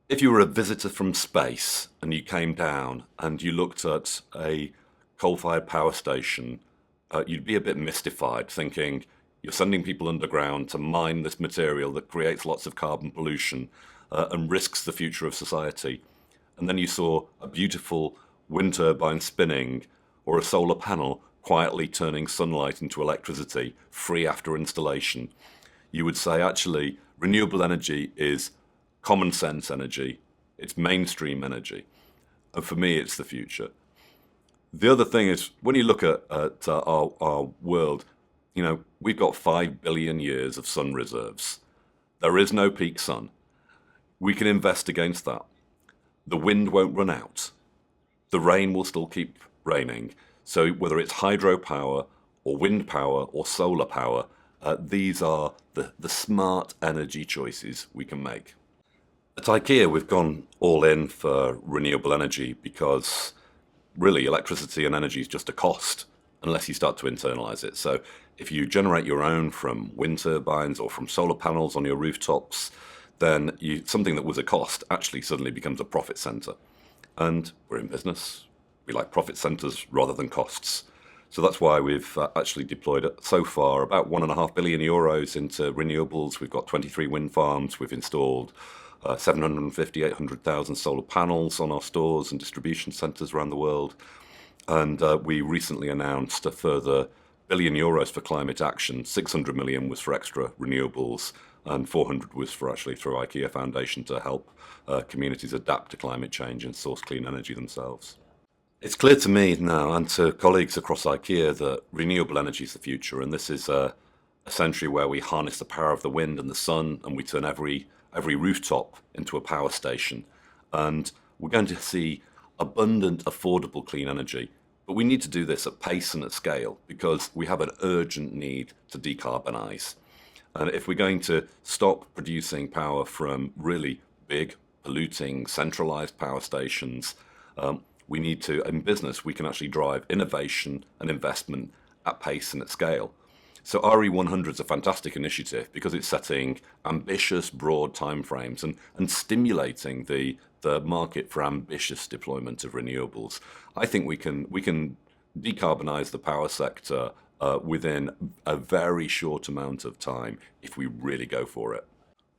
If you were a visitor from space and you came down and you looked at a coal-fired power station, you'd be a bit mystified, thinking you're sending people underground to mine this material that creates lots of carbon pollution and risks the future of society. And then you saw a beautiful wind turbine spinning or a solar panel quietly turning sunlight into electricity, free after installation. You would say, actually, renewable energy is common sense energy, it's mainstream energy. And for me, it's the future. The other thing is, when you look at our world, we've got 5 billion years of sun reserves. There is no peak sun. We can invest against that. The wind won't run out. The rain will still keep raining. So whether it's hydropower or wind power or solar power, these are the smart energy choices we can make. At IKEA, we've gone all in for renewable energy because really electricity and energy is just a cost unless you start to internalize it. So if you generate your own from wind turbines or from solar panels on your rooftops, then something that was a cost actually suddenly becomes a profit center. And we're in business. We like profit centers rather than costs. So that's why we've actually deployed so far about 1.5 billion euros into renewables. We've got 23 wind farms. We've installed 750, 800,000 solar panels on our stores and distribution centers around the world. And we recently announced a further billion euros for climate action. 600 million was for extra renewables and 400 was for actually through IKEA Foundation to help communities adapt to climate change and source clean energy themselves. It's clear to me now and to colleagues across IKEA that renewable energy is the future, and this is a century where we harness the power of the wind and the sun and we turn every rooftop into a power station. And we're going to see abundant, affordable clean energy. But we need to do this at pace and at scale because we have an urgent need to decarbonize. And if we're going to stop producing power from really big, polluting, centralized power stations, we need to, in business, we can actually drive innovation and investment at pace and at scale. So RE100 is a fantastic initiative because it's setting ambitious, broad timeframes and stimulating the market for ambitious deployment of renewables. I think we can decarbonize the power sector within a very short amount of time if we really go for it.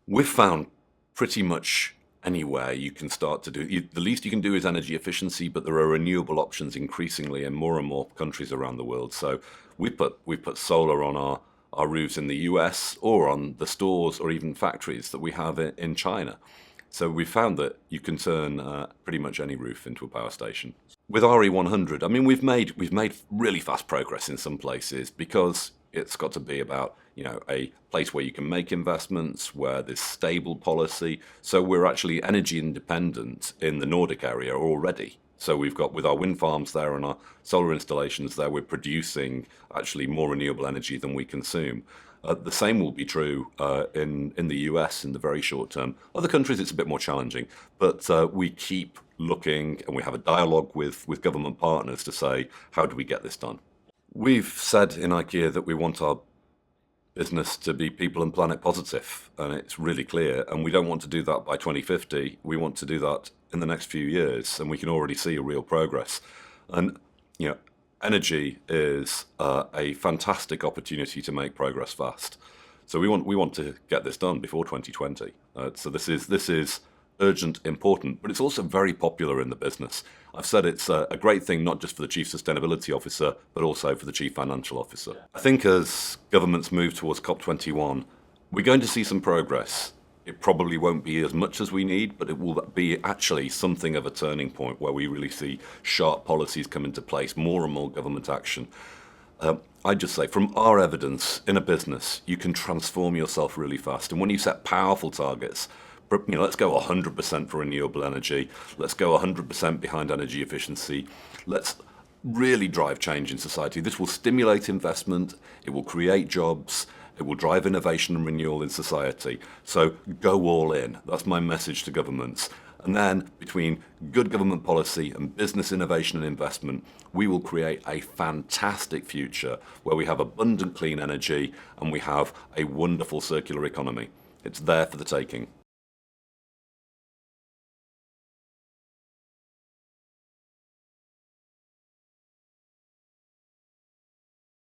We've found pretty much anywhere you can start to do. The least you can do is energy efficiency, but there are renewable options increasingly in more and more countries around the world. So we've put solar on our roofs in the US or on the stores or even factories that we have in China. So we found that you can turn pretty much any roof into a power station. With RE100, I mean, we've made really fast progress in some places because it's got to be about, a place where you can make investments, where there's stable policy. So we're actually energy independent in the Nordic area already. So we've got, with our wind farms there and our solar installations there, we're producing actually more renewable energy than we consume. The same will be true in the US in the very short term. Other countries, it's a bit more challenging, but we keep looking and we have a dialogue with government partners to say, how do we get this done? We've said in IKEA that we want our business to be people and planet positive, and it's really clear. And we don't want to do that by 2050. We want to do that in the next few years, and we can already see a real progress. And energy is a fantastic opportunity to make progress fast. So we want to get this done before 2020. So this is urgent, important, but it's also very popular in the business. I've said it's a great thing not just for the Chief Sustainability Officer, but also for the Chief Financial Officer. I think as governments move towards COP21, we're going to see some progress. It probably won't be as much as we need, but it will be actually something of a turning point where we really see sharp policies come into place, more and more government action. I just say, from our evidence in a business, you can transform yourself really fast. And when you set powerful targets, let's go 100% for renewable energy. Let's go 100% behind energy efficiency. Let's really drive change in society. This will stimulate investment. It will create jobs. It will drive innovation and renewal in society. So go all in. That's my message to governments. And then between good government policy and business innovation and investment, we will create a fantastic future where we have abundant clean energy and we have a wonderful circular economy. It's there for the taking.